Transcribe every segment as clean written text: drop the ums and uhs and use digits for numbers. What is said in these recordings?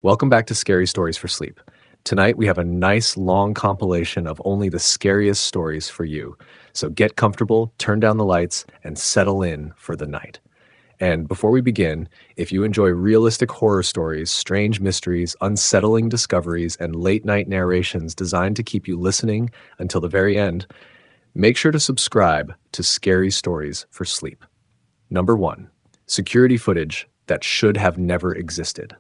Welcome back to Scary Stories for Sleep. Tonight we have a nice long compilation of only the scariest stories for you. So get comfortable, turn down the lights, and settle in for the night. And before we begin, if you enjoy realistic horror stories, strange mysteries, unsettling discoveries, and late night narrations designed to keep you listening until the very end, make sure to subscribe to Scary Stories for Sleep. Number 1. Security footage that should have never existed.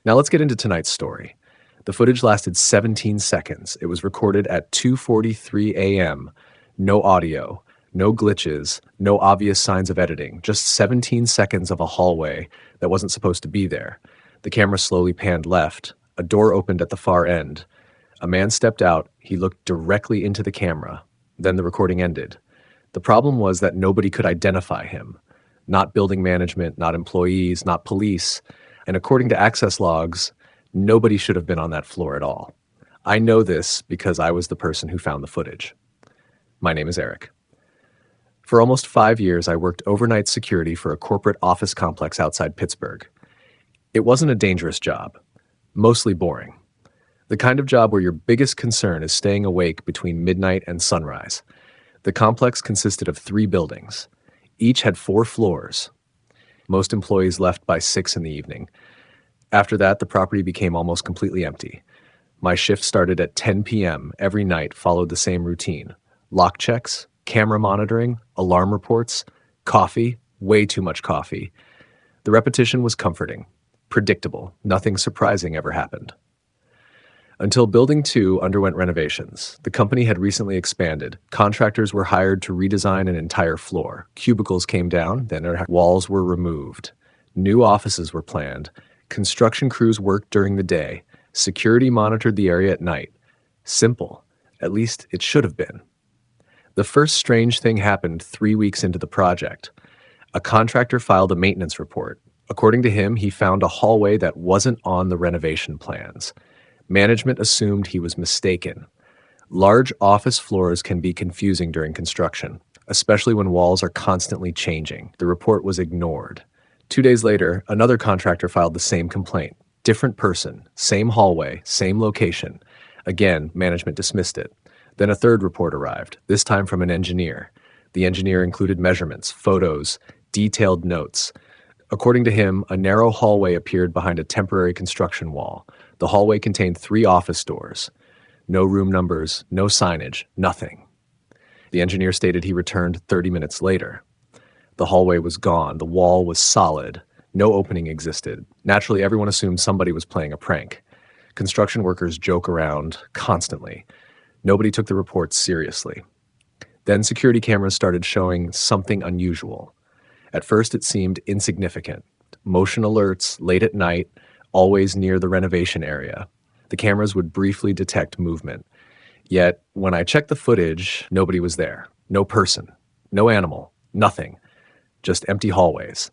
Now let's get into tonight's story. The footage lasted 17 seconds. It was recorded at 2:43 a.m. No audio, no glitches, no obvious signs of editing, just 17 seconds of a hallway that wasn't supposed to be there. The camera slowly panned left. A door opened at the far end. A man stepped out. He looked directly into the camera. Then the recording ended. The problem was that nobody could identify him. Not building management, not employees, not police. And according to access logs, nobody should have been on that floor at all. I know this because I was the person who found the footage. My name is Eric. For almost 5 years, I worked overnight security for a corporate office complex outside Pittsburgh. It wasn't a dangerous job, mostly boring. The kind of job where your biggest concern is staying awake between midnight and sunrise. The complex consisted of 3 buildings. Each had 4 floors. Most employees left by 6 in the evening. After that, the property became almost completely empty. My shift started at 10 p.m. every night, followed the same routine. Lock checks, camera monitoring, alarm reports, coffee, way too much coffee. The repetition was comforting, predictable, nothing surprising ever happened. Until Building 2 underwent renovations. The company had recently expanded. Contractors were hired to redesign an entire floor. Cubicles came down, then walls were removed. New offices were planned. Construction crews worked during the day. Security monitored the area at night. Simple. At least it should have been. The first strange thing happened 3 weeks into the project. A contractor filed a maintenance report. According to him, he found a hallway that wasn't on the renovation plans. Management assumed he was mistaken. Large office floors can be confusing during construction, especially when walls are constantly changing. The report was ignored. 2 days later, another contractor filed the same complaint. Different person, same hallway, same location. Again, management dismissed it. Then a third report arrived, this time from an engineer. The engineer included measurements, photos, detailed notes. According to him, a narrow hallway appeared behind a temporary construction wall. The hallway contained 3 office doors. No room numbers, no signage, nothing. The engineer stated he returned 30 minutes later. The hallway was gone. The wall was solid. No opening existed. Naturally, everyone assumed somebody was playing a prank. Construction workers joke around constantly. Nobody took the reports seriously. Then security cameras started showing something unusual. At first, it seemed insignificant. Motion alerts, late at night, always near the renovation area. The cameras would briefly detect movement. Yet, when I checked the footage, nobody was there. No person, no animal, nothing. Just empty hallways.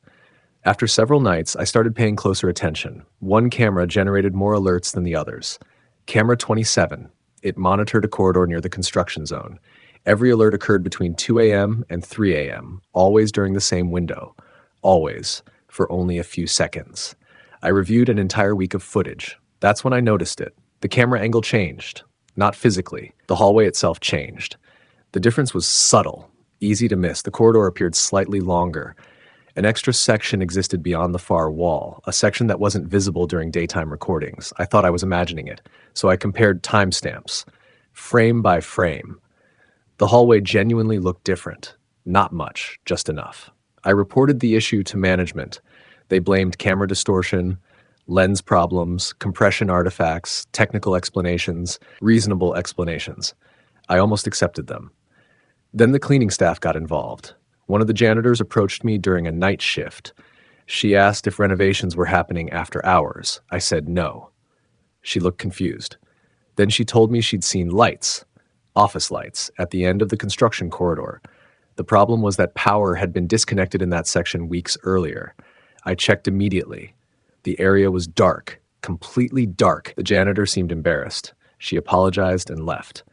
After several nights, I started paying closer attention. One camera generated more alerts than the others. Camera 27. It monitored a corridor near the construction zone. Every alert occurred between 2 a.m. and 3 a.m., always during the same window. Always, for only a few seconds. I reviewed an entire week of footage. That's when I noticed it. The camera angle changed. Not physically. The hallway itself changed. The difference was subtle, easy to miss. The corridor appeared slightly longer. An extra section existed beyond the far wall, a section that wasn't visible during daytime recordings. I thought I was imagining it, so I compared timestamps, frame by frame. The hallway genuinely looked different. Not much, just enough. I reported the issue to management. They blamed camera distortion, lens problems, compression artifacts, technical explanations, reasonable explanations. I almost accepted them. Then the cleaning staff got involved. One of the janitors approached me during a night shift. She asked if renovations were happening after hours. I said no. She looked confused. Then she told me she'd seen lights, office lights, at the end of the construction corridor. The problem was that power had been disconnected in that section weeks earlier. I checked immediately. The area was dark, completely dark. The janitor seemed embarrassed. She apologized and left.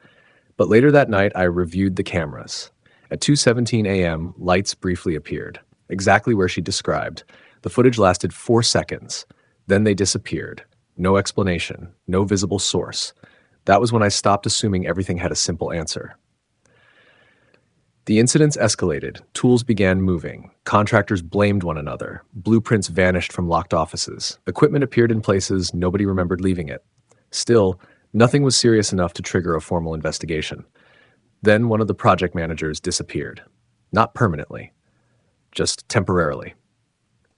But later that night, I reviewed the cameras. At 2:17 a.m., lights briefly appeared, exactly where she described. The footage lasted 4 seconds. Then they disappeared. No explanation, no visible source. That was when I stopped assuming everything had a simple answer. The incidents escalated, tools began moving, contractors blamed one another, blueprints vanished from locked offices, equipment appeared in places nobody remembered leaving it. Still, nothing was serious enough to trigger a formal investigation. Then one of the project managers disappeared. Not permanently, just temporarily.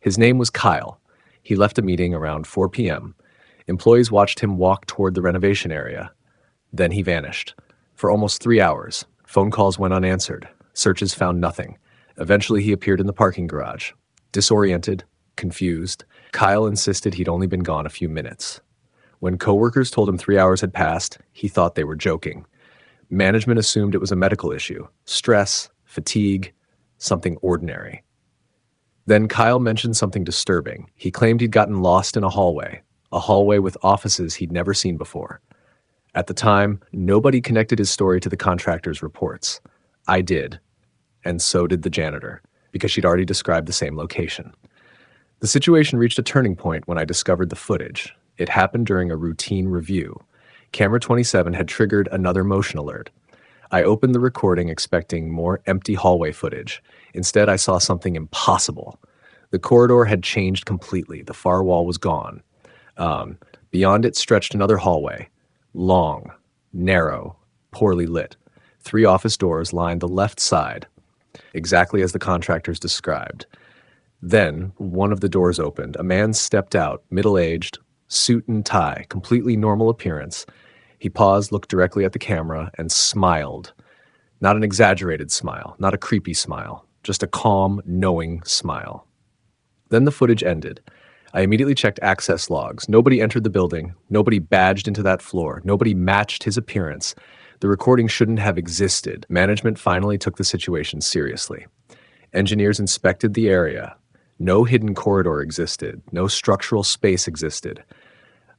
His name was Kyle. He left a meeting around 4 p.m. Employees watched him walk toward the renovation area. Then he vanished. For almost 3 hours, phone calls went unanswered. Searches found nothing. Eventually, he appeared in the parking garage. Disoriented, confused, Kyle insisted he'd only been gone a few minutes. When coworkers told him 3 hours had passed, he thought they were joking. Management assumed it was a medical issue, stress, fatigue, something ordinary. Then Kyle mentioned something disturbing. He claimed he'd gotten lost in a hallway with offices he'd never seen before. At the time, nobody connected his story to the contractor's reports. I did, and so did the janitor, because she'd already described the same location. The situation reached a turning point when I discovered the footage. It happened during a routine review. Camera 27 had triggered another motion alert. I opened the recording expecting more empty hallway footage. Instead, I saw something impossible. The corridor had changed completely. The far wall was gone. Beyond it stretched another hallway. Long, narrow, poorly lit. 3 office doors lined the left side, exactly as the contractors described. Then, one of the doors opened. A man stepped out, middle-aged, suit and tie, completely normal appearance. He paused, looked directly at the camera, and smiled. Not an exaggerated smile, not a creepy smile, just a calm, knowing smile. Then the footage ended. I immediately checked access logs. Nobody entered the building. Nobody badged into that floor. Nobody matched his appearance. The recording shouldn't have existed. Management finally took the situation seriously. Engineers inspected the area. No hidden corridor existed. No structural space existed.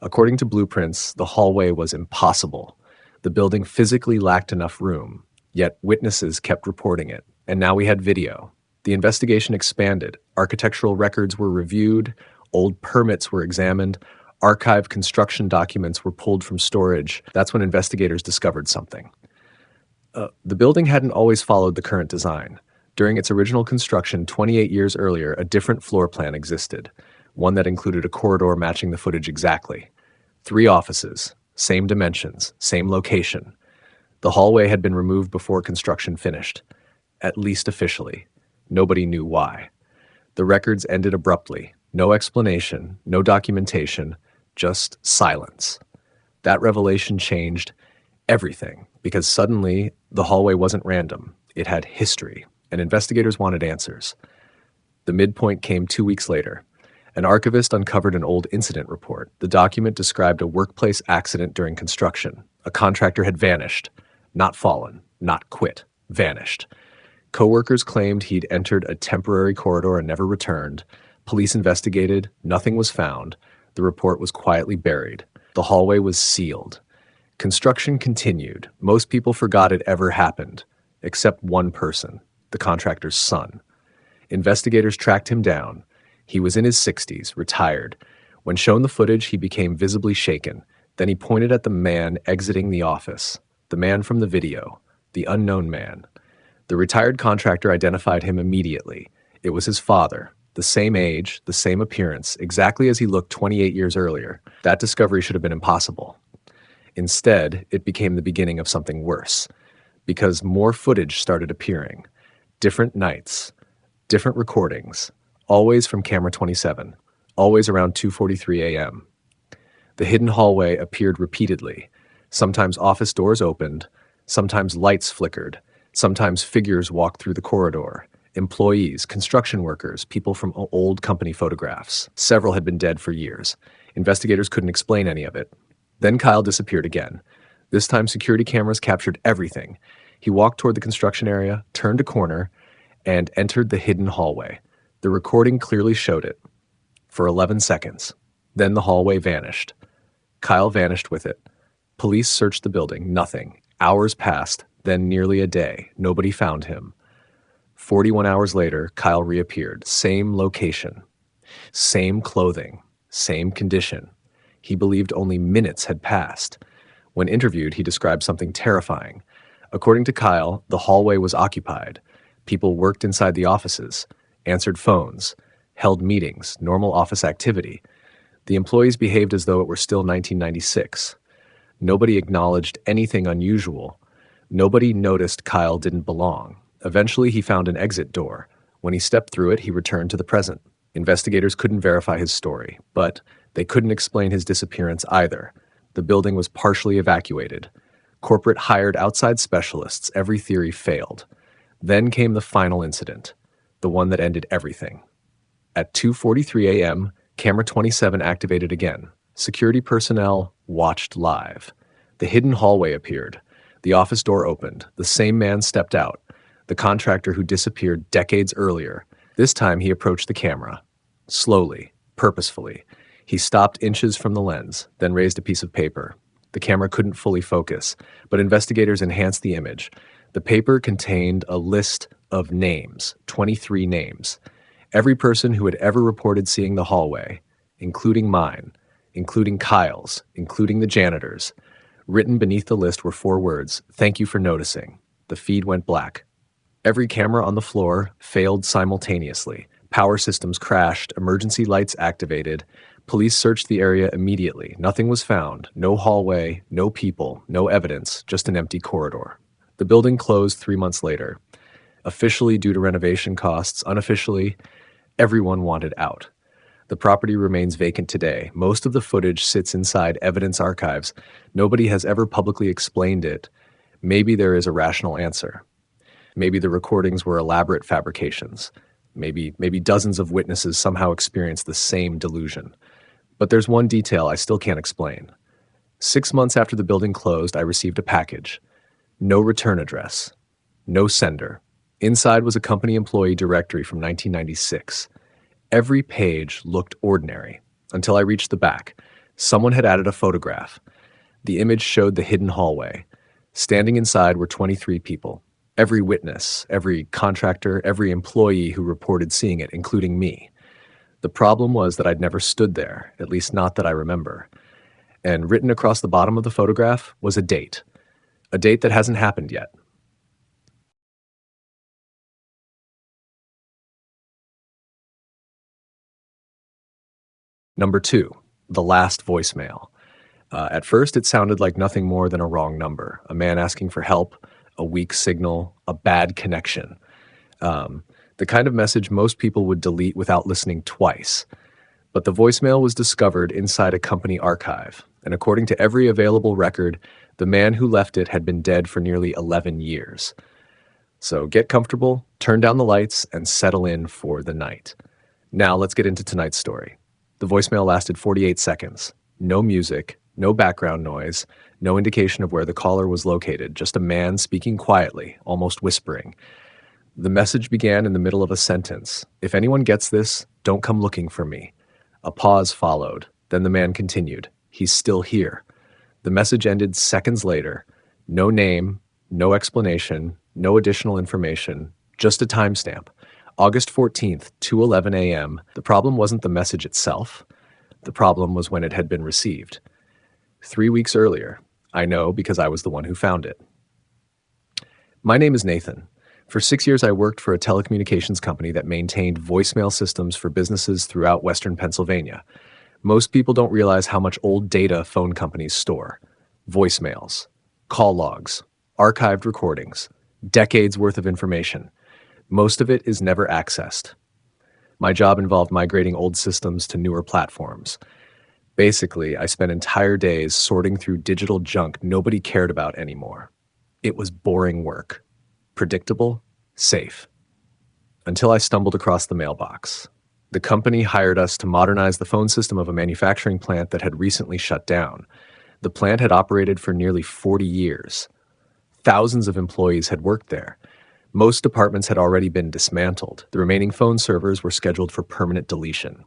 According to blueprints, the hallway was impossible. The building physically lacked enough room, yet witnesses kept reporting it. And now we had video. The investigation expanded. Architectural records were reviewed. Old permits were examined. Archived construction documents were pulled from storage. That's when investigators discovered something. The building hadn't always followed the current design. During its original construction 28 years earlier, a different floor plan existed, one that included a corridor matching the footage exactly. 3 offices, same dimensions, same location. The hallway had been removed before construction finished, at least officially. Nobody knew why. The records ended abruptly. No explanation, no documentation, just silence. That revelation changed everything, because suddenly the hallway wasn't random. It had history, and investigators wanted answers. The midpoint came 2 weeks later. An archivist uncovered an old incident report. The document described a workplace accident during construction. A contractor had vanished. Not fallen, not quit, vanished. Coworkers claimed he'd entered a temporary corridor and never returned. Police investigated. Nothing was found. The report was quietly buried. The hallway was sealed. Construction continued. Most people forgot it ever happened, except one person, the contractor's son. Investigators tracked him down. He was in his 60s, retired. When shown the footage, he became visibly shaken. Then he pointed at the man exiting the office, the man from the video, the unknown man. The retired contractor identified him immediately. It was his father, the same age, the same appearance, exactly as he looked 28 years earlier. That discovery should have been impossible. Instead, it became the beginning of something worse, because more footage started appearing. Different nights, different recordings, always from camera 27, always around 2:43 a.m. The hidden hallway appeared repeatedly. Sometimes office doors opened, sometimes lights flickered, sometimes figures walked through the corridor. Employees, construction workers, people from old company photographs. Several had been dead for years. Investigators couldn't explain any of it. Then Kyle disappeared again. This time security cameras captured everything. He walked toward the construction area, turned a corner, and entered the hidden hallway. The recording clearly showed it. For 11 seconds. Then the hallway vanished. Kyle vanished with it. Police searched the building. Nothing. Hours passed, then nearly a day. Nobody found him. 41 hours later, Kyle reappeared. Same location. Same clothing. Same condition. He believed only minutes had passed. When interviewed, he described something terrifying. According to Kyle, the hallway was occupied. People worked inside the offices, answered phones, held meetings, normal office activity. The employees behaved as though it were still 1996. Nobody acknowledged anything unusual. Nobody noticed Kyle didn't belong. Eventually, he found an exit door. When he stepped through it, he returned to the present. Investigators couldn't verify his story, but they couldn't explain his disappearance either. The building was partially evacuated. Corporate hired outside specialists. Every theory failed. Then came the final incident, the one that ended everything. At 2:43 a.m., camera 27 activated again. Security personnel watched live. The hidden hallway appeared. The office door opened. The same man stepped out, the contractor who disappeared decades earlier. This time he approached the camera. Slowly, purposefully. He stopped inches from the lens, then raised a piece of paper. The camera couldn't fully focus, but investigators enhanced the image. The paper contained a list of names, 23 names. Every person who had ever reported seeing the hallway, including mine, including Kyle's, including the janitor's. Written beneath the list were 4 words, "Thank you for noticing." The feed went black. Every camera on the floor failed simultaneously. Power systems crashed, emergency lights activated. Police searched the area immediately. Nothing was found. No hallway, no people, no evidence, just an empty corridor. The building closed 3 months later. Officially due to renovation costs, unofficially, everyone wanted out. The property remains vacant today. Most of the footage sits inside evidence archives. Nobody has ever publicly explained it. Maybe there is a rational answer. Maybe the recordings were elaborate fabrications. Maybe dozens of witnesses somehow experienced the same delusion. But there's one detail I still can't explain. 6 months after the building closed, I received a package. No return address. No sender. Inside was a company employee directory from 1996. Every page looked ordinary until I reached the back. Someone had added a photograph. The image showed the hidden hallway. Standing inside were 23 people. Every witness, every contractor, every employee who reported seeing it, including me. The problem was that I'd never stood there, at least not that I remember. And written across the bottom of the photograph was a date that hasn't happened yet. Number 2, the last voicemail. At first, it sounded like nothing more than a wrong number, a man asking for help, a weak signal, a bad connection. The kind of message most people would delete without listening twice. But the voicemail was discovered inside a company archive, and according to every available record, the man who left it had been dead for nearly 11 years. So get comfortable, turn down the lights, and settle in for the night. Now let's get into tonight's story. The voicemail lasted 48 seconds. No music, no background noise, no indication of where the caller was located, just a man speaking quietly, almost whispering. The message began in the middle of a sentence. "If anyone gets this, don't come looking for me." A pause followed. Then the man continued. "He's still here." The message ended seconds later. No name, no explanation, no additional information, just a timestamp. August 14th, 2:11 a.m. The problem wasn't the message itself. The problem was when it had been received. 3 weeks earlier. I know because I was the one who found it. My name is Nathan. For 6 years, I worked for a telecommunications company that maintained voicemail systems for businesses throughout Western Pennsylvania. Most people don't realize how much old data phone companies store. Voicemails, call logs, archived recordings, decades worth of information. Most of it is never accessed. My job involved migrating old systems to newer platforms. Basically, I spent entire days sorting through digital junk nobody cared about anymore. It was boring work. Predictable, safe. Until I stumbled across the mailbox. The company hired us to modernize the phone system of a manufacturing plant that had recently shut down. The plant had operated for nearly 40 years. Thousands of employees had worked there. Most departments had already been dismantled. The remaining phone servers were scheduled for permanent deletion.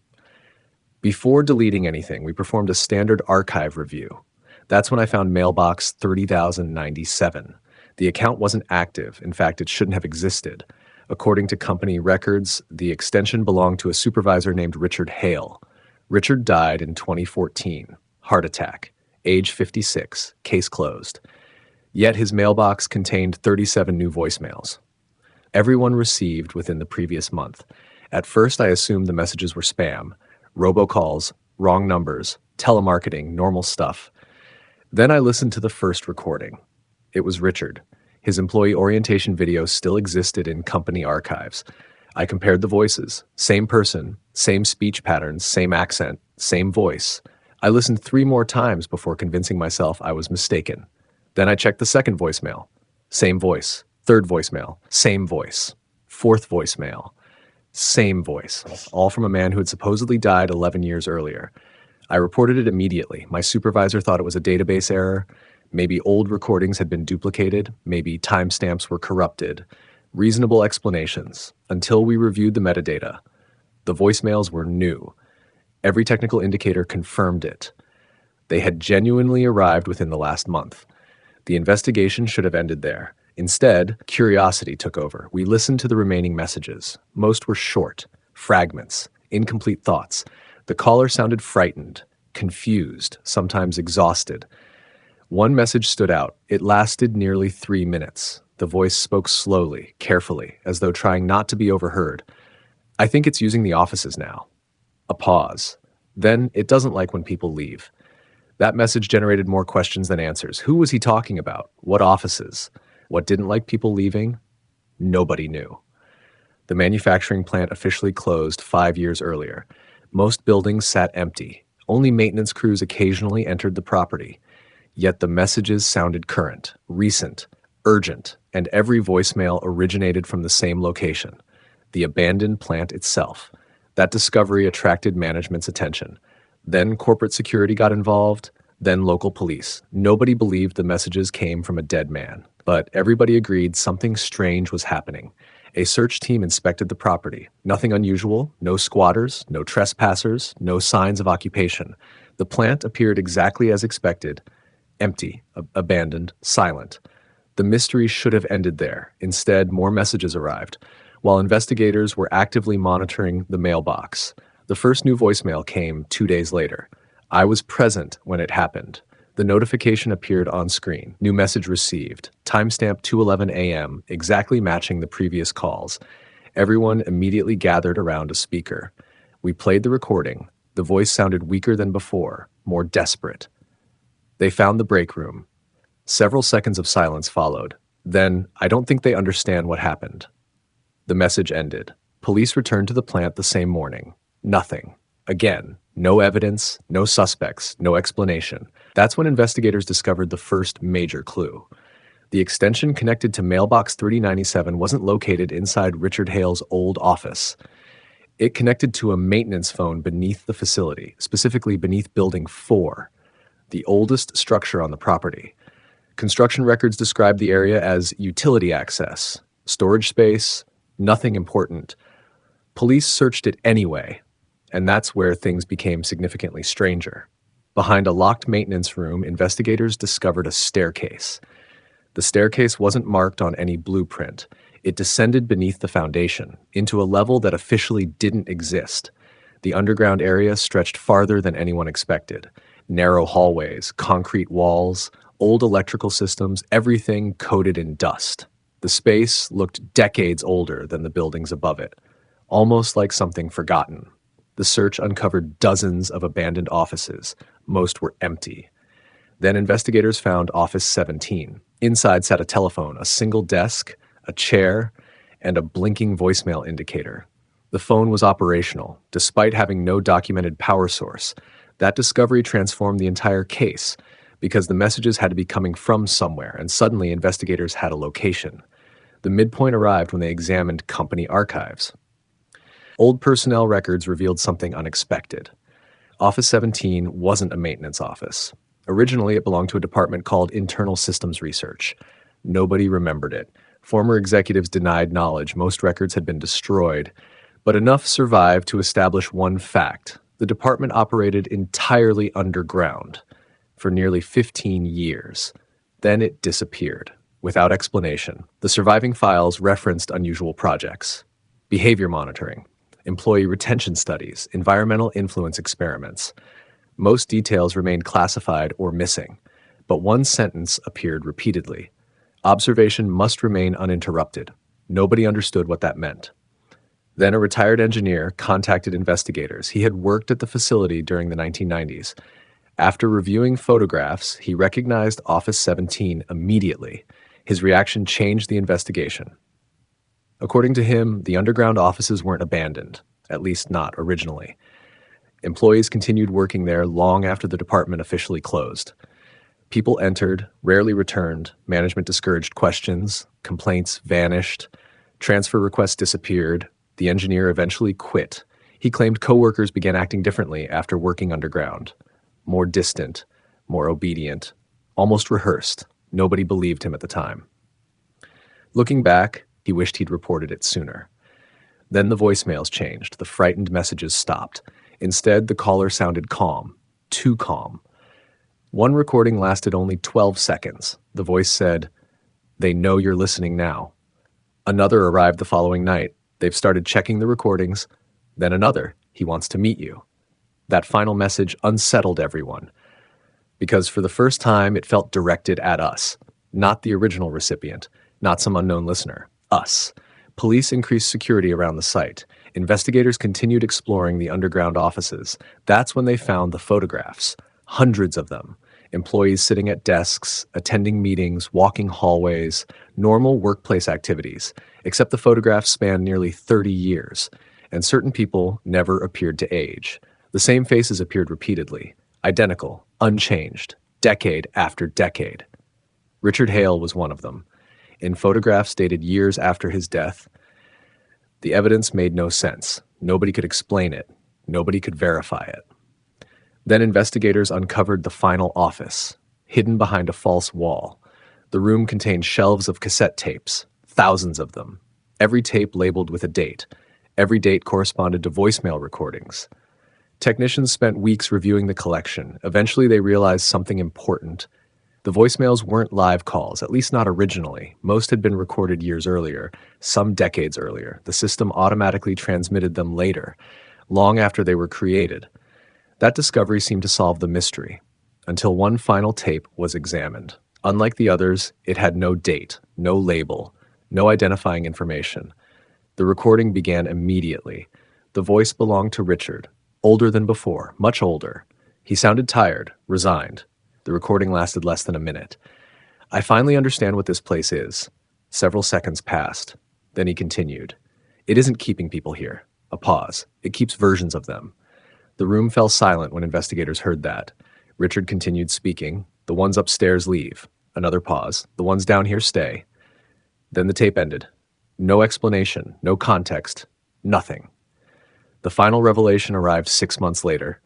Before deleting anything, we performed a standard archive review. That's when I found mailbox 30,097. The account wasn't active. In fact, it shouldn't have existed. According to company records, the extension belonged to a supervisor named Richard Hale. Richard died in 2014. heart attack, age 56, case closed. Yet his mailbox contained 37 new voicemails. Everyone received within the previous month. At first, I assumed the messages were spam, robocalls, wrong numbers, telemarketing, normal stuff. Then I listened to the first recording. It was Richard. His employee orientation video still existed in company archives. I compared the voices. Same person, same speech patterns, same accent, same voice. I listened 3 more times before convincing myself I was mistaken. Then I checked the second voicemail. Same voice. Third voicemail. Same voice. Fourth voicemail. Same voice. All from a man who had supposedly died 11 years earlier. I reported it immediately. My supervisor thought it was a database error. Maybe old recordings had been duplicated. Maybe timestamps were corrupted. Reasonable explanations. Until we reviewed the metadata. The voicemails were new. Every technical indicator confirmed it. They had genuinely arrived within the last month. The investigation should have ended there. Instead, curiosity took over. We listened to the remaining messages. Most were short, fragments, incomplete thoughts. The caller sounded frightened, confused, sometimes exhausted. One message stood out. It lasted nearly 3 minutes. The voice spoke slowly, carefully, as though trying not to be overheard. I think it's using the offices now. A pause. Then, it doesn't like when people leave. That message generated more questions than answers. Who was he talking about? What offices? What didn't like people leaving? Nobody knew. The manufacturing plant officially closed 5 years earlier. Most buildings sat empty. Only maintenance crews occasionally entered the property. Yet the messages sounded current, recent, urgent, and every voicemail originated from the same location, the abandoned plant itself. That discovery attracted management's attention. Then corporate security got involved, then local police. Nobody believed the messages came from a dead man, but everybody agreed something strange was happening. A search team inspected the property. Nothing unusual, no squatters, no trespassers, no signs of occupation. The plant appeared exactly as expected, empty, abandoned, silent. The mystery should have ended there. Instead, more messages arrived. While investigators were actively monitoring the mailbox, the first new voicemail came 2 days later. I was present when it happened. The notification appeared on screen. New message received. Timestamp 2:11 a.m., exactly matching the previous calls. Everyone immediately gathered around a speaker. We played the recording. The voice sounded weaker than before, more desperate. They found the break room. Several seconds of silence followed. Then, I don't think they understand what happened. The message ended. Police returned to the plant the same morning. Nothing. Again, no evidence, no suspects, no explanation. That's when investigators discovered the first major clue. The extension connected to mailbox 3097 wasn't located inside Richard Hale's old office. It connected to a maintenance phone beneath the facility, specifically beneath Building 4, the oldest structure on the property. Construction records described the area as utility access, storage space, nothing important. Police searched it anyway, and that's where things became significantly stranger. Behind a locked maintenance room, investigators discovered a staircase. The staircase wasn't marked on any blueprint. It descended beneath the foundation, into a level that officially didn't exist. The underground area stretched farther than anyone expected. Narrow hallways, concrete walls, old electrical systems, everything coated in dust. The space looked decades older than the buildings above it, almost like something forgotten. The search uncovered dozens of abandoned offices. Most were empty. Then investigators found Office 17. Inside sat a telephone, a single desk, a chair, and a blinking voicemail indicator. The phone was operational, despite having no documented power source. That discovery transformed the entire case, because the messages had to be coming from somewhere, and suddenly investigators had a location. The midpoint arrived when they examined company archives. Old personnel records revealed something unexpected. Office 17 wasn't a maintenance office. Originally, it belonged to a department called Internal Systems Research. Nobody remembered it. Former executives denied knowledge. Most records had been destroyed. But enough survived to establish one fact. The department operated entirely underground for nearly 15 years. Then it disappeared, without explanation. The surviving files referenced unusual projects: behavior monitoring, employee retention studies, environmental influence experiments. Most details remained classified or missing, but one sentence appeared repeatedly. Observation must remain uninterrupted. Nobody understood what that meant. Then a retired engineer contacted investigators. He had worked at the facility during the 1990s. After reviewing photographs, he recognized Office 17 immediately. His reaction changed the investigation. According to him, the underground offices weren't abandoned, at least not originally. Employees continued working there long after the department officially closed. People entered, rarely returned, management discouraged questions, complaints vanished, transfer requests disappeared, the engineer eventually quit. He claimed coworkers began acting differently after working underground. More distant, more obedient, almost rehearsed. Nobody believed him at the time. Looking back, he wished he'd reported it sooner. Then the voicemails changed. The frightened messages stopped. Instead, the caller sounded calm, too calm. One recording lasted only 12 seconds. The voice said, "They know you're listening now." Another arrived the following night. They've started checking the recordings. Then another, "He wants to meet you." That final message unsettled everyone, because for the first time it felt directed at us, not the original recipient, not some unknown listener, us. Police increased security around the site. Investigators continued exploring the underground offices. That's when they found the photographs, hundreds of them. Employees sitting at desks, attending meetings, walking hallways, normal workplace activities, except the photographs spanned nearly 30 years, and certain people never appeared to age. The same faces appeared repeatedly, identical, unchanged, decade after decade. Richard Hale was one of them. In photographs dated years after his death, the evidence made no sense. Nobody could explain it. Nobody could verify it. Then investigators uncovered the final office, hidden behind a false wall. The room contained shelves of cassette tapes, thousands of them. Every tape labeled with a date. Every date corresponded to voicemail recordings. Technicians spent weeks reviewing the collection. Eventually, they realized something important. The voicemails weren't live calls, at least not originally. Most had been recorded years earlier, some decades earlier. The system automatically transmitted them later, long after they were created. That discovery seemed to solve the mystery, until one final tape was examined. Unlike the others, it had no date, no label, no identifying information. The recording began immediately. The voice belonged to Richard, older than before, much older. He sounded tired, resigned. The recording lasted less than a minute. "I finally understand what this place is." Several seconds passed. Then he continued. "It isn't keeping people here." A pause. "It keeps versions of them." The room fell silent when investigators heard that. Richard continued speaking. "The ones upstairs leave." Another pause. "The ones down here stay." Then the tape ended. No explanation, no context, nothing. The final revelation arrived 6 months later.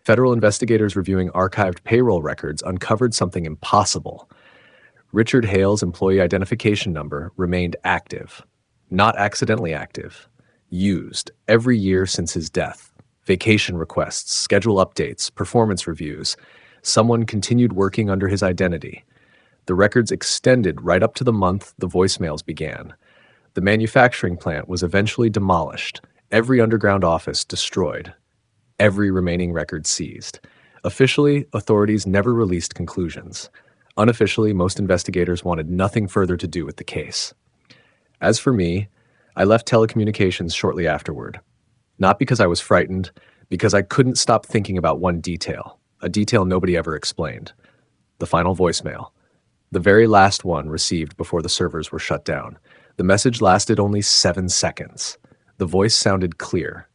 Federal investigators reviewing archived payroll records uncovered something impossible. Richard Hale's employee identification number remained active, not accidentally active, used every year since his death. Vacation requests, schedule updates, performance reviews. Someone continued working under his identity. The records extended right up to the month the voicemails began. The manufacturing plant was eventually demolished, every underground office destroyed, every remaining record seized. Officially, authorities never released conclusions. Unofficially, most investigators wanted nothing further to do with the case. As for me, I left telecommunications shortly afterward. Not because I was frightened, because I couldn't stop thinking about one detail, a detail nobody ever explained. The final voicemail. The very last one received before the servers were shut down. The message lasted only 7 seconds. The voice sounded clear,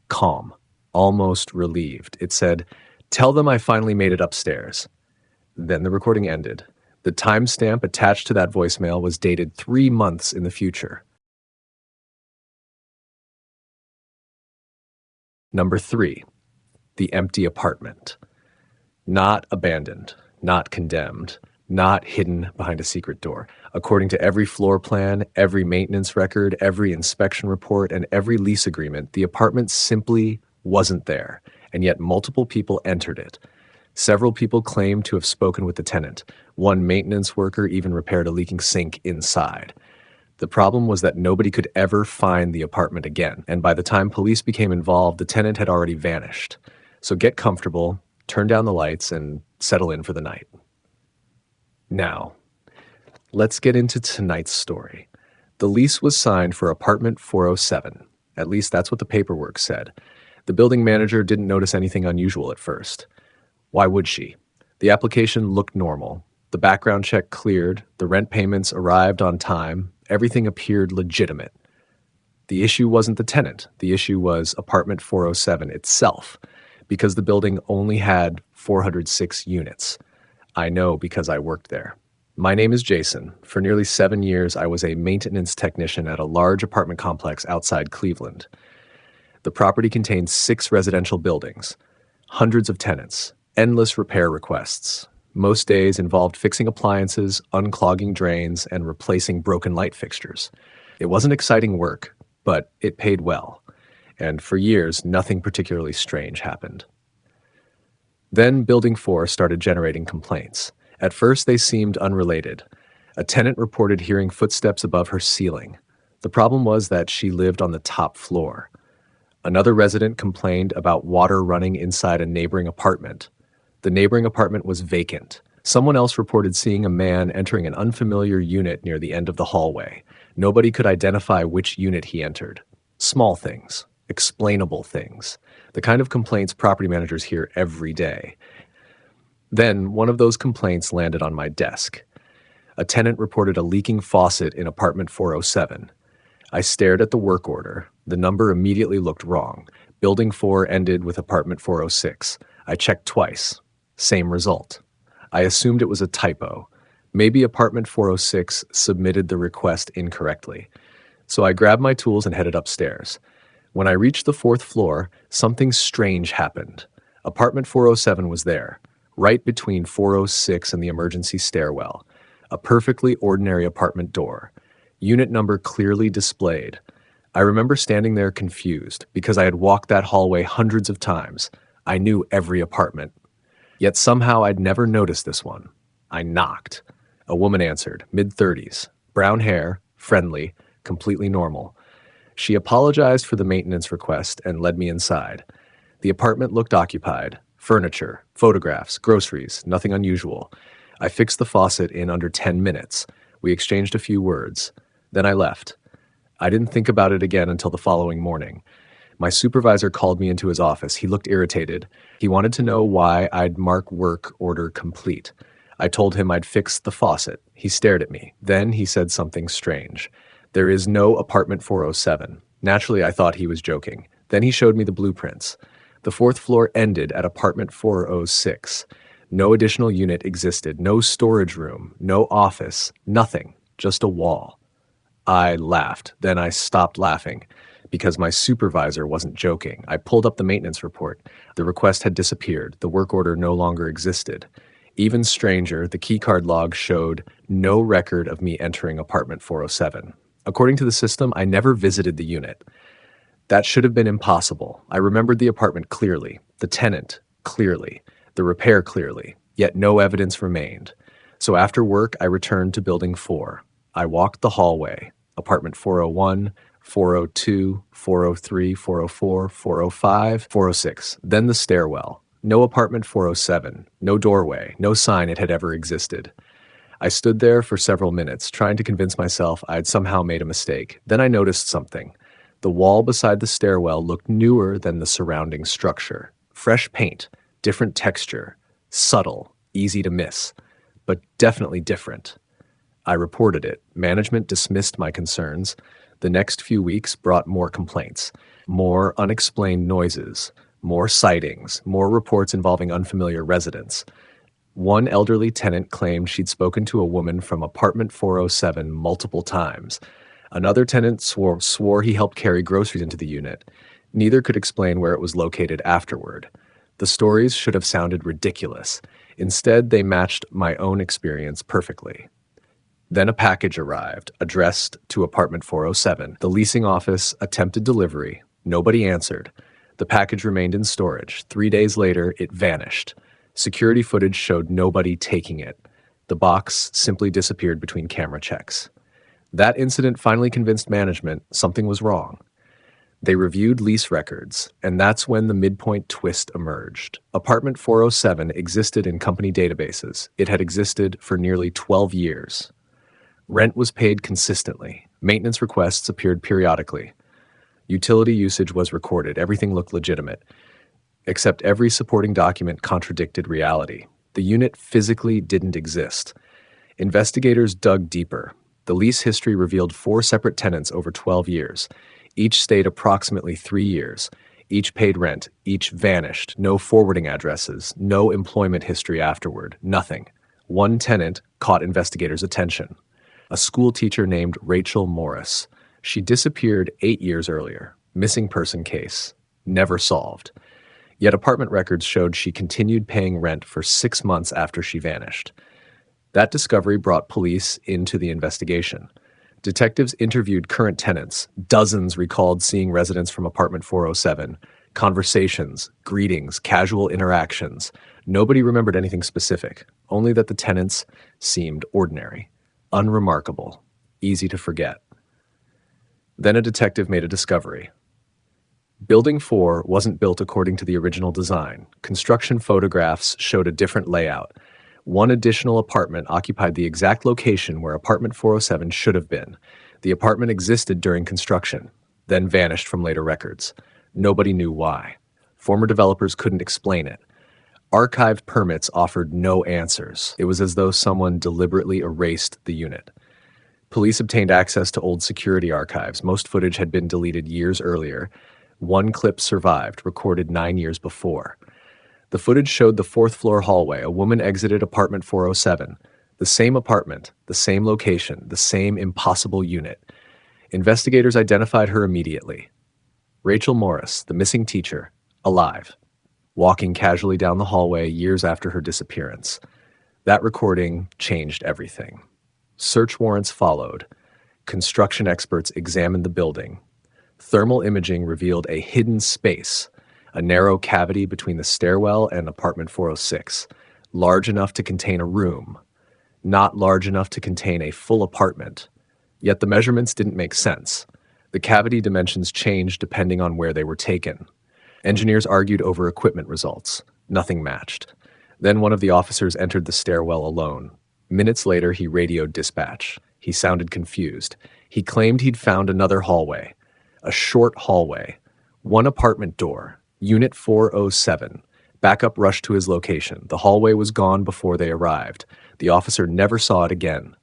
calm, almost relieved. It said, "Tell them I finally made it upstairs." Then the recording ended. The timestamp attached to that voicemail was dated 3 months in the future. Number 3, the empty apartment. Not abandoned, not condemned, not hidden behind a secret door. According to every floor plan, every maintenance record, every inspection report, and every lease agreement, the apartment simply wasn't there, and yet multiple people entered it. Several people claimed to have spoken with the tenant. One maintenance worker even repaired a leaking sink inside. The problem was that nobody could ever find the apartment again, and by the time police became involved, the tenant had already vanished. So get comfortable, turn down the lights, and settle in for the night. Now, let's get into tonight's story. The lease was signed for apartment 407. At least that's what the paperwork said. The building manager didn't notice anything unusual at first. Why would she? The application looked normal. The background check cleared. The rent payments arrived on time. Everything appeared legitimate. The issue wasn't the tenant. The issue was apartment 407 itself, because the building only had 406 units. I know because I worked there. My name is Jason. For nearly 7 years, I was a maintenance technician at a large apartment complex outside Cleveland. The property contained 6 residential buildings, hundreds of tenants, endless repair requests. Most days involved fixing appliances, unclogging drains, and replacing broken light fixtures. It wasn't exciting work, but it paid well. And for years, nothing particularly strange happened. Then Building 4 started generating complaints. At first, they seemed unrelated. A tenant reported hearing footsteps above her ceiling. The problem was that she lived on the top floor. Another resident complained about water running inside a neighboring apartment. The neighboring apartment was vacant. Someone else reported seeing a man entering an unfamiliar unit near the end of the hallway. Nobody could identify which unit he entered. Small things, explainable things, the kind of complaints property managers hear every day. Then one of those complaints landed on my desk. A tenant reported a leaking faucet in apartment 407. I stared at the work order. The number immediately looked wrong. Building 4 ended with apartment 406. I checked twice. Same result. I assumed it was a typo. Maybe apartment 406 submitted the request incorrectly. So I grabbed my tools and headed upstairs. When I reached the 4th floor, something strange happened. Apartment 407 was there, right between 406 and the emergency stairwell. A perfectly ordinary apartment door. Unit number clearly displayed. I remember standing there confused because I had walked that hallway hundreds of times. I knew every apartment. Yet somehow I'd never noticed this one. I knocked. A woman answered, mid-30s, brown hair, friendly, completely normal. She apologized for the maintenance request and led me inside. The apartment looked occupied. Furniture, photographs, groceries, nothing unusual. I fixed the faucet in under 10 minutes. We exchanged a few words. Then I left. I didn't think about it again until the following morning. My supervisor called me into his office. He looked irritated. He wanted to know why I'd mark work order complete. I told him I'd fixed the faucet. He stared at me. Then he said something strange. There is no apartment 407. Naturally, I thought he was joking. Then he showed me the blueprints. The 4th floor ended at apartment 406. No additional unit existed, no storage room, no office, nothing, just a wall. I laughed. Then I stopped laughing because my supervisor wasn't joking. I pulled up the maintenance report. The request had disappeared. The work order no longer existed. Even stranger, the keycard log showed no record of me entering apartment 407. According to the system, I never visited the unit. That should have been impossible. I remembered the apartment clearly, the tenant clearly, the repair clearly, yet no evidence remained. So after work, I returned to Building 4. I walked the hallway, apartment 401, 402, 403, 404, 405, 406, then the stairwell. No apartment 407, no doorway, no sign it had ever existed. I stood there for several minutes, trying to convince myself I'd somehow made a mistake. Then I noticed something. The wall beside the stairwell looked newer than the surrounding structure. Fresh paint, different texture, subtle, easy to miss, but definitely different. I reported it. Management dismissed my concerns. The next few weeks brought more complaints, more unexplained noises, more sightings, more reports involving unfamiliar residents. One elderly tenant claimed she'd spoken to a woman from apartment 407 multiple times. Another tenant swore he helped carry groceries into the unit. Neither could explain where it was located afterward. The stories should have sounded ridiculous. Instead, they matched my own experience perfectly. Then a package arrived, addressed to apartment 407. The leasing office attempted delivery. Nobody answered. The package remained in storage. 3 days later, it vanished. Security footage showed nobody taking it. The box simply disappeared between camera checks. That incident finally convinced management something was wrong. They reviewed lease records, and that's when the midpoint twist emerged. Apartment 407 existed in company databases. It had existed for nearly 12 years. Rent was paid consistently. Maintenance requests appeared periodically. Utility usage was recorded. Everything looked legitimate, except every supporting document contradicted reality. The unit physically didn't exist. Investigators dug deeper. The lease history revealed 4 separate tenants over 12 years. Each stayed approximately 3 years. Each paid rent. Each vanished. No forwarding addresses. No employment history afterward. Nothing. One tenant caught investigators' attention. A school teacher named Rachel Morris. She disappeared 8 years earlier. Missing person case. Never solved. Yet apartment records showed she continued paying rent for 6 months after she vanished. That discovery brought police into the investigation. Detectives interviewed current tenants. Dozens recalled seeing residents from apartment 407. Conversations, greetings, casual interactions. Nobody remembered anything specific, only that the tenants seemed ordinary, unremarkable, easy to forget. Then a detective made a discovery. Building 4 wasn't built according to the original design. Construction photographs showed a different layout. One additional apartment occupied the exact location where apartment 407 should have been. The apartment existed during construction, then vanished from later records. Nobody knew why. Former developers couldn't explain it. Archived permits offered no answers. It was as though someone deliberately erased the unit. Police obtained access to old security archives. Most footage had been deleted years earlier. One clip survived, recorded 9 years before. The footage showed the 4th floor hallway. A woman exited apartment 407. The same apartment, the same location, the same impossible unit. Investigators identified her immediately. Rachel Morris, the missing teacher, alive, walking casually down the hallway years after her disappearance. That recording changed everything. Search warrants followed. Construction experts examined the building. Thermal imaging revealed a hidden space, a narrow cavity between the stairwell and apartment 406, large enough to contain a room, not large enough to contain a full apartment. Yet the measurements didn't make sense. The cavity dimensions changed depending on where they were taken. Engineers argued over equipment results. Nothing matched. Then one of the officers entered the stairwell alone. Minutes later, he radioed dispatch. He sounded confused. He claimed he'd found another hallway. A short hallway. One apartment door. Unit 407. Backup rushed to his location. The hallway was gone before they arrived. The officer never saw it again.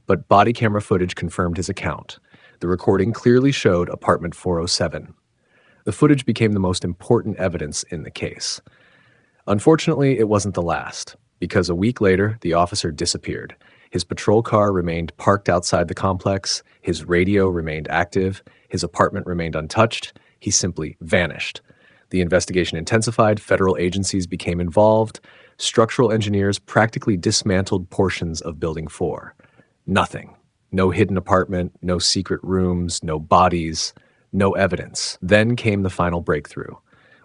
But body camera footage confirmed his account. The recording clearly showed apartment 407. The footage became the most important evidence in the case. Unfortunately, it wasn't the last, because a week later, the officer disappeared. His patrol car remained parked outside the complex. His radio remained active. His apartment remained untouched. He simply vanished. The investigation intensified. Federal agencies became involved. Structural engineers practically dismantled portions of Building 4. Nothing. No hidden apartment, no secret rooms, no bodies, no evidence. Then came the final breakthrough.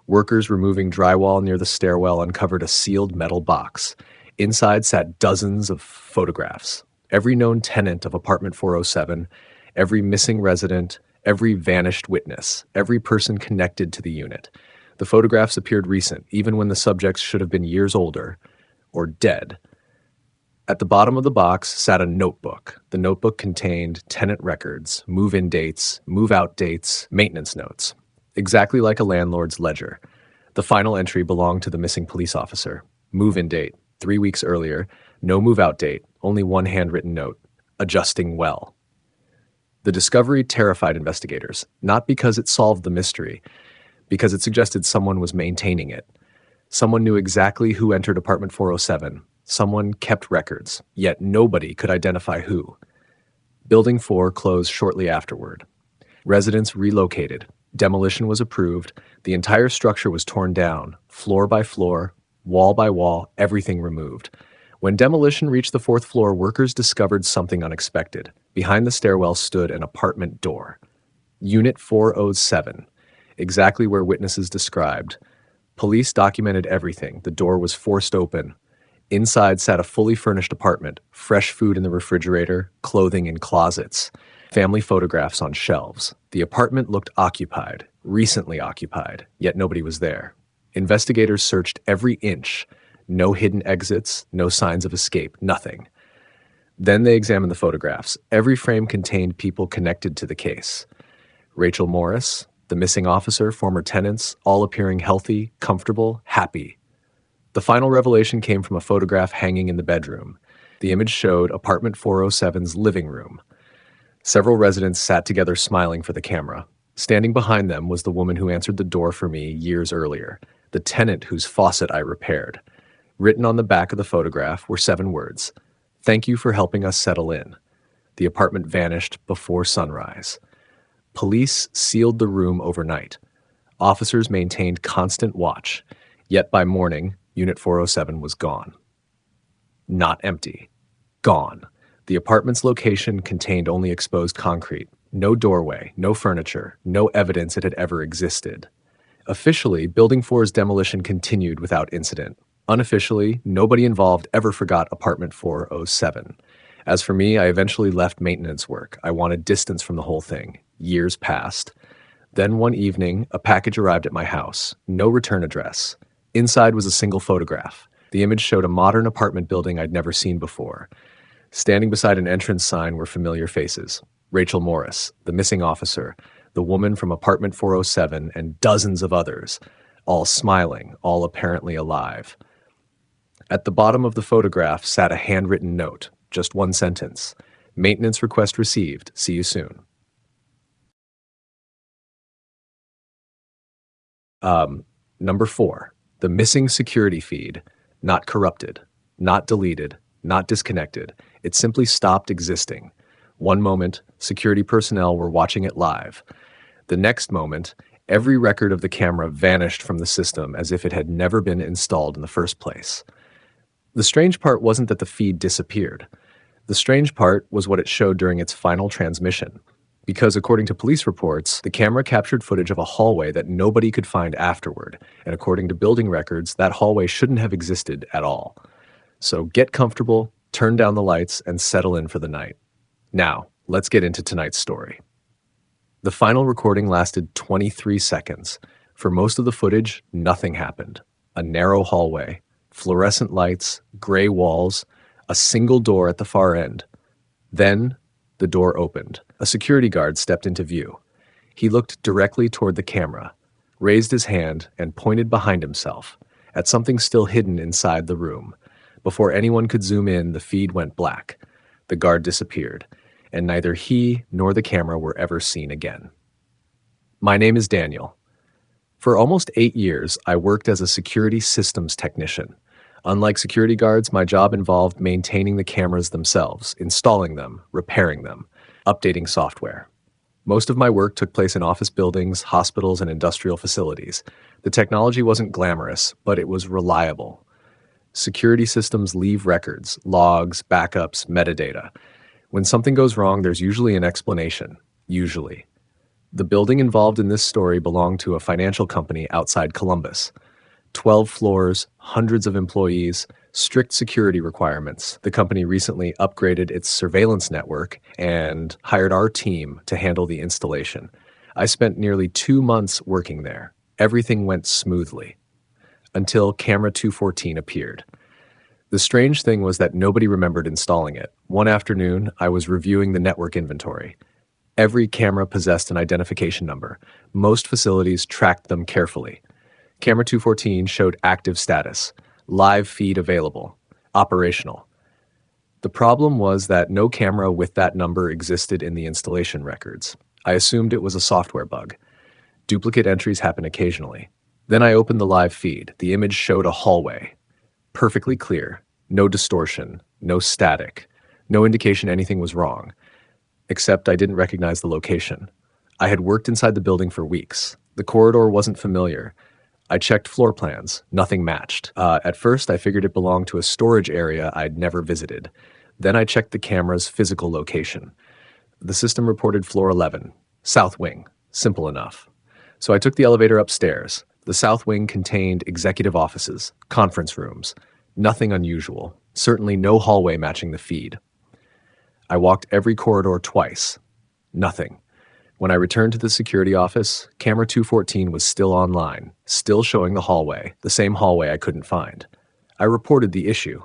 Workers removing drywall near the stairwell uncovered a sealed metal box. Inside sat dozens of photographs. Every known tenant of apartment 407, every missing resident, every vanished witness, every person connected to the unit. The photographs appeared recent, even when the subjects should have been years older or dead. At the bottom of the box sat a notebook. The notebook contained tenant records, move-in dates, move-out dates, maintenance notes. Exactly like a landlord's ledger. The final entry belonged to the missing police officer. Move-in date, 3 weeks earlier. No move-out date, only one handwritten note. Adjusting well. The discovery terrified investigators, not because it solved the mystery, because it suggested someone was maintaining it. Someone knew exactly who entered apartment 407. Someone kept records, yet nobody could identify who. Building 4 closed shortly afterward. Residents relocated. Demolition was approved. The entire structure was torn down, floor by floor, wall by wall, everything removed. When demolition reached the 4th floor, workers discovered something unexpected. Behind the stairwell stood an apartment door. Unit 407, exactly where witnesses described. Police documented everything. The door was forced open. Inside sat a fully furnished apartment, fresh food in the refrigerator, clothing in closets, family photographs on shelves. The apartment looked occupied, Recently occupied, yet nobody was there. Investigators searched every inch. No hidden exits, no signs of escape, nothing. Then they examined the photographs. Every frame contained people connected to the case. Rachel Morris, the missing officer, former tenants, all appearing healthy, comfortable, happy. The final revelation came from a photograph hanging in the bedroom. The image showed apartment 407's living room. Several residents sat together smiling for the camera. Standing behind them was the woman who answered the door for me years earlier, the tenant whose faucet I repaired. Written on the back of the photograph were 7 words: "Thank you for helping us settle in." The apartment vanished before sunrise. Police sealed the room overnight. Officers maintained constant watch. Yet by morning, Unit 407 was gone. Not empty. Gone. The apartment's location contained only exposed concrete. No doorway, no furniture, no evidence it had ever existed. Officially, Building 4's demolition continued without incident. Unofficially, nobody involved ever forgot apartment 407. As for me, I eventually left maintenance work. I wanted distance from the whole thing. Years passed. Then one evening, a package arrived at my house. No return address. Inside was a single photograph. The image showed a modern apartment building I'd never seen before. Standing beside an entrance sign were familiar faces. Rachel Morris, the missing officer, the woman from apartment 407, and dozens of others, all smiling, all apparently alive. At the bottom of the photograph sat a handwritten note, just one sentence: "Maintenance request received. See you soon." Number 4, the missing security feed, not corrupted, not deleted, not disconnected. It simply stopped existing. One moment, security personnel were watching it live. The next moment, every record of the camera vanished from the system as if it had never been installed in the first place. The strange part wasn't that the feed disappeared. The strange part was what it showed during its final transmission. Because according to police reports, the camera captured footage of a hallway that nobody could find afterward, and according to building records, that hallway shouldn't have existed at all. So get comfortable, turn down the lights, and settle in for the night. Now, let's get into tonight's story. The final recording lasted 23 seconds. For most of the footage, nothing happened. A narrow hallway, fluorescent lights, gray walls, a single door at the far end. Then, the door opened. A security guard stepped into view. He looked directly toward the camera, raised his hand, and pointed behind himself, at something still hidden inside the room. Before anyone could zoom in, the feed went black. The guard disappeared, and neither he nor the camera were ever seen again. My name is Daniel. For almost 8 years, I worked as a security systems technician. Unlike security guards, my job involved maintaining the cameras themselves, installing them, repairing them, updating software. Most of my work took place in office buildings, hospitals, and industrial facilities. The technology wasn't glamorous, but it was reliable. Security systems leave records, logs, backups, metadata. When something goes wrong, there's usually an explanation. Usually. The building involved in this story belonged to a financial company outside Columbus. 12 floors, hundreds of employees, strict security requirements. The company recently upgraded its surveillance network and hired our team to handle the installation. I spent nearly 2 months working there. Everything went smoothly. Until camera 214 appeared. The strange thing was that nobody remembered installing it. One afternoon, I was reviewing the network inventory. Every camera possessed an identification number. Most facilities tracked them carefully. Camera 214 showed active status, live feed available, operational. The problem was that no camera with that number existed in the installation records. I assumed it was a software bug. Duplicate entries happen occasionally. Then I opened the live feed. The image showed a hallway. Perfectly clear. No distortion. No static. No indication anything was wrong. Except I didn't recognize the location. I had worked inside the building for weeks. The corridor wasn't familiar. I checked floor plans. Nothing matched. At first, I figured it belonged to a storage area I'd never visited. Then I checked the camera's physical location. The system reported floor 11, south wing. Simple enough. So I took the elevator upstairs. The south wing contained executive offices, conference rooms. Nothing unusual. Certainly no hallway matching the feed. I walked every corridor twice. Nothing. When I returned to the security office, camera 214 was still online, still showing the hallway, the same hallway I couldn't find. I reported the issue.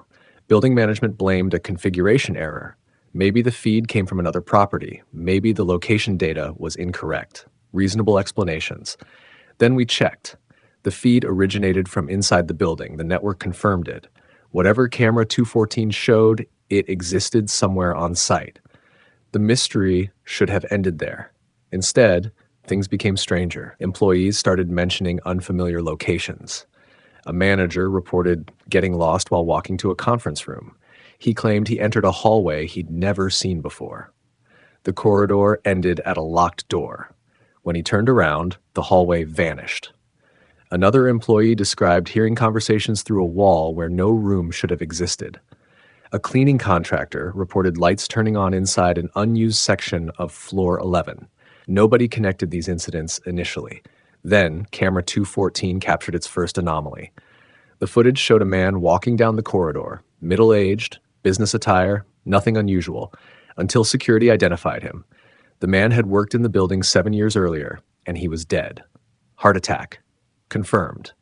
Building management blamed a configuration error. Maybe the feed came from another property. Maybe the location data was incorrect. Reasonable explanations. Then we checked. The feed originated from inside the building. The network confirmed it. Whatever camera 214 showed, it existed somewhere on site. The mystery should have ended there. Instead, things became stranger. Employees started mentioning unfamiliar locations. A manager reported getting lost while walking to a conference room. He claimed he entered a hallway he'd never seen before. The corridor ended at a locked door. When he turned around, the hallway vanished. Another employee described hearing conversations through a wall where no room should have existed. A cleaning contractor reported lights turning on inside an unused section of floor 11. Nobody connected these incidents initially. Then, camera 214 captured its first anomaly. The footage showed a man walking down the corridor, middle-aged, business attire, nothing unusual, until security identified him. The man had worked in the building 7 years earlier, and he was dead. Heart attack. Confirmed.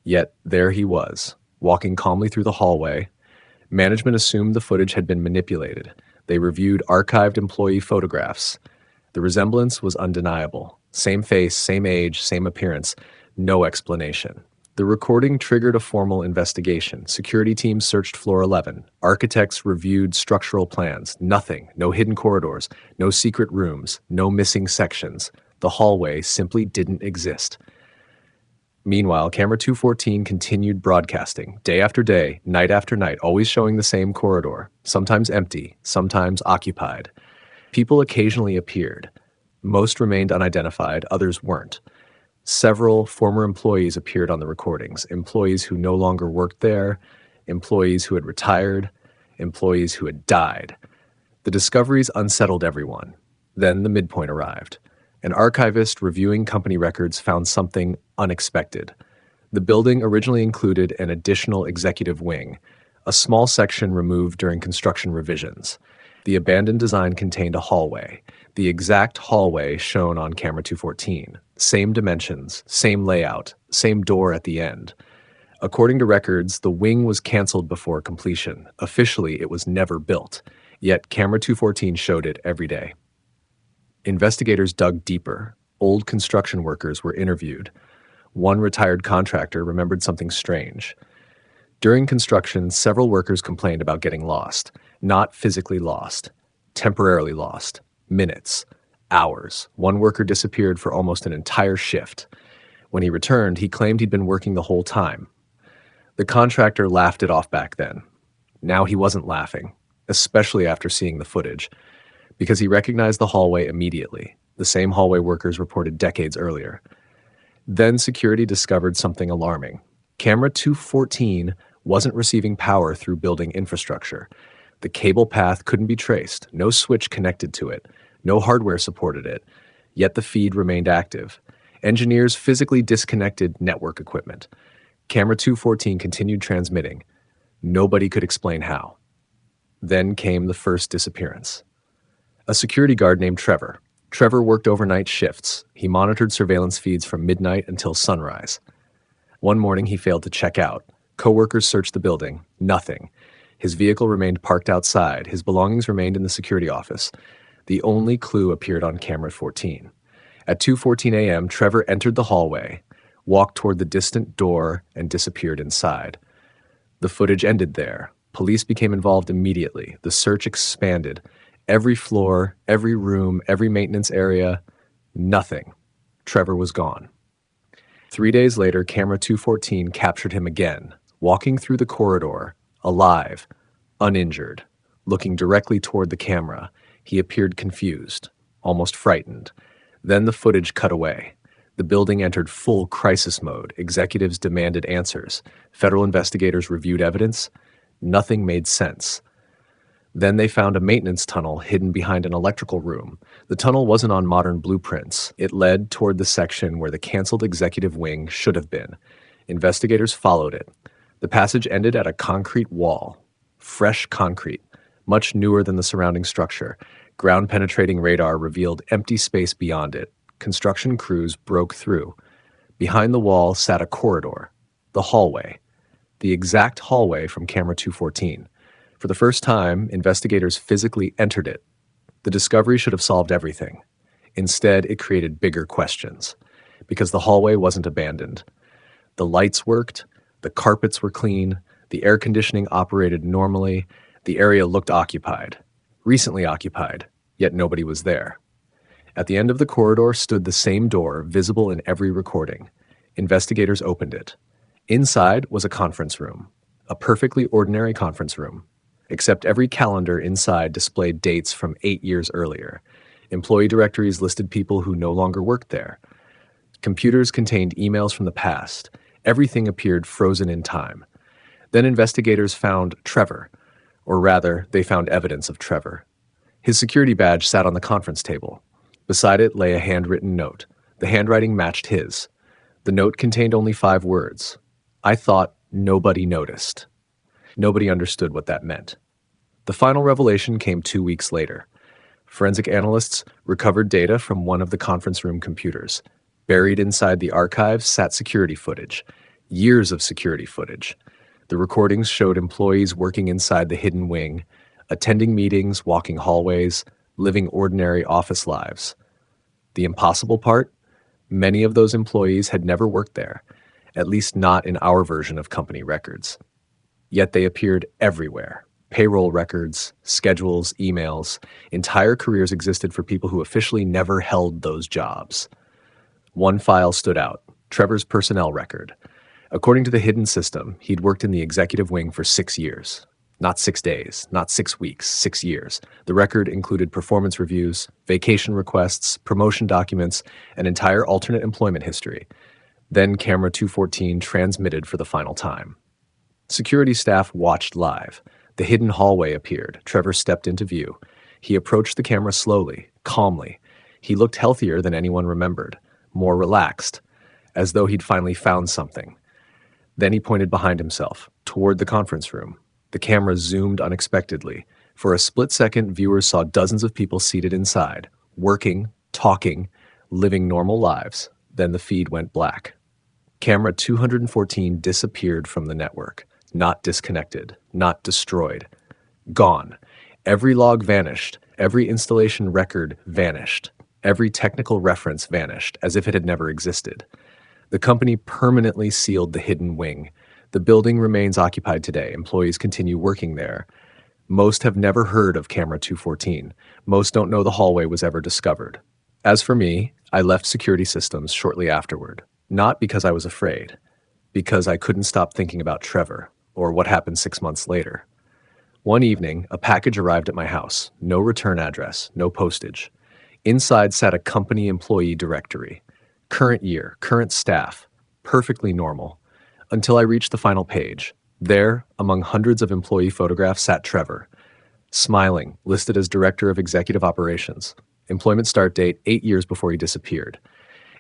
Yet there he was, walking calmly through the hallway. Management assumed the footage had been manipulated. They reviewed archived employee photographs. The resemblance was undeniable. Same face, same age, same appearance. No explanation. The recording triggered a formal investigation. Security teams searched floor 11. Architects reviewed structural plans. Nothing. No hidden corridors. No secret rooms. No missing sections. The hallway simply didn't exist. Meanwhile, camera 214 continued broadcasting, day after day, night after night, always showing the same corridor, sometimes empty, sometimes occupied. People occasionally appeared. Most remained unidentified, others weren't. Several former employees appeared on the recordings, employees who no longer worked there, employees who had retired, employees who had died. The discoveries unsettled everyone. Then the midpoint arrived. An archivist reviewing company records found something unexpected. The building originally included an additional executive wing, a small section removed during construction revisions. The abandoned design contained a hallway, the exact hallway shown on camera 214. Same dimensions, same layout, same door at the end. According to records, the wing was canceled before completion. Officially, it was never built, yet camera 214 showed it every day. Investigators dug deeper. Old construction workers were interviewed. One retired contractor remembered something strange. During construction, several workers complained about getting lost. Not physically lost, temporarily lost. Minutes, hours. One worker disappeared for almost an entire shift. When he returned, he claimed he'd been working the whole time. The contractor laughed it off back then. Now he wasn't laughing, especially after seeing the footage, because he recognized the hallway immediately, the same hallway workers reported decades earlier. Then security discovered something alarming. Camera 214 wasn't receiving power through building infrastructure. The cable path couldn't be traced, no switch connected to it, no hardware supported it, yet the feed remained active. Engineers physically disconnected network equipment. Camera 214 continued transmitting. Nobody could explain how. Then came the first disappearance. A security guard named Trevor. Trevor worked overnight shifts. He monitored surveillance feeds from midnight until sunrise. One morning, he failed to check out. Coworkers searched the building. Nothing. His vehicle remained parked outside. His belongings remained in the security office. The only clue appeared on camera 14. At 2:14 a.m., Trevor entered the hallway, walked toward the distant door, and disappeared inside. The footage ended there. Police became involved immediately. The search expanded. Every floor, every room, every maintenance area, nothing. Trevor was gone. 3 days later, camera 214 captured him again, walking through the corridor, alive, uninjured, looking directly toward the camera. He appeared confused, almost frightened. Then the footage cut away. The building entered full crisis mode. Executives demanded answers. Federal investigators reviewed evidence. Nothing made sense. Then they found a maintenance tunnel hidden behind an electrical room. The tunnel wasn't on modern blueprints. It led toward the section where the canceled executive wing should have been. Investigators followed it. The passage ended at a concrete wall. Fresh concrete, much newer than the surrounding structure. Ground-penetrating radar revealed empty space beyond it. Construction crews broke through. Behind the wall sat a corridor, the hallway, the exact hallway from camera 214. For the first time, investigators physically entered it. The discovery should have solved everything. Instead, it created bigger questions, because the hallway wasn't abandoned. The lights worked, the carpets were clean, the air conditioning operated normally, the area looked occupied, recently occupied, yet nobody was there. At the end of the corridor stood the same door, visible in every recording. Investigators opened it. Inside was a conference room, a perfectly ordinary conference room, except every calendar inside displayed dates from 8 years earlier. Employee directories listed people who no longer worked there. Computers contained emails from the past. Everything appeared frozen in time. Then investigators found Trevor, or rather, they found evidence of Trevor. His security badge sat on the conference table. Beside it lay a handwritten note. The handwriting matched his. The note contained only 5 words. I thought nobody noticed. Nobody understood what that meant. The final revelation came 2 weeks later. Forensic analysts recovered data from one of the conference room computers. Buried inside the archives sat security footage, years of security footage. The recordings showed employees working inside the hidden wing, attending meetings, walking hallways, living ordinary office lives. The impossible part? Many of those employees had never worked there, at least not in our version of company records. Yet they appeared everywhere. Payroll records, schedules, emails. Entire careers existed for people who officially never held those jobs. One file stood out, Trevor's personnel record. According to the hidden system, he'd worked in the executive wing for 6 years. Not 6 days, not 6 weeks, 6 years. The record included performance reviews, vacation requests, promotion documents, an entire alternate employment history. Then camera 214 transmitted for the final time. Security staff watched live. The hidden hallway appeared. Trevor stepped into view. He approached the camera slowly, calmly. He looked healthier than anyone remembered, more relaxed, as though he'd finally found something. Then he pointed behind himself, toward the conference room. The camera zoomed unexpectedly. For a split second, viewers saw dozens of people seated inside, working, talking, living normal lives. Then the feed went black. Camera 214 disappeared from the network. Not disconnected, not destroyed. Gone. Every log vanished. Every installation record vanished. Every technical reference vanished, as if it had never existed. The company permanently sealed the hidden wing. The building remains occupied today. Employees continue working there. Most have never heard of Camera 214. Most don't know the hallway was ever discovered. As for me, I left security systems shortly afterward. Not because I was afraid. Because I couldn't stop thinking about Trevor, or what happened 6 months later. One evening, a package arrived at my house. No return address, no postage. Inside sat a company employee directory. Current year, current staff, perfectly normal. Until I reached the final page. There, among hundreds of employee photographs, sat Trevor. Smiling, listed as Director of Executive Operations. Employment start date 8 years before he disappeared.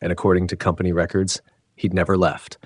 And according to company records, he'd never left.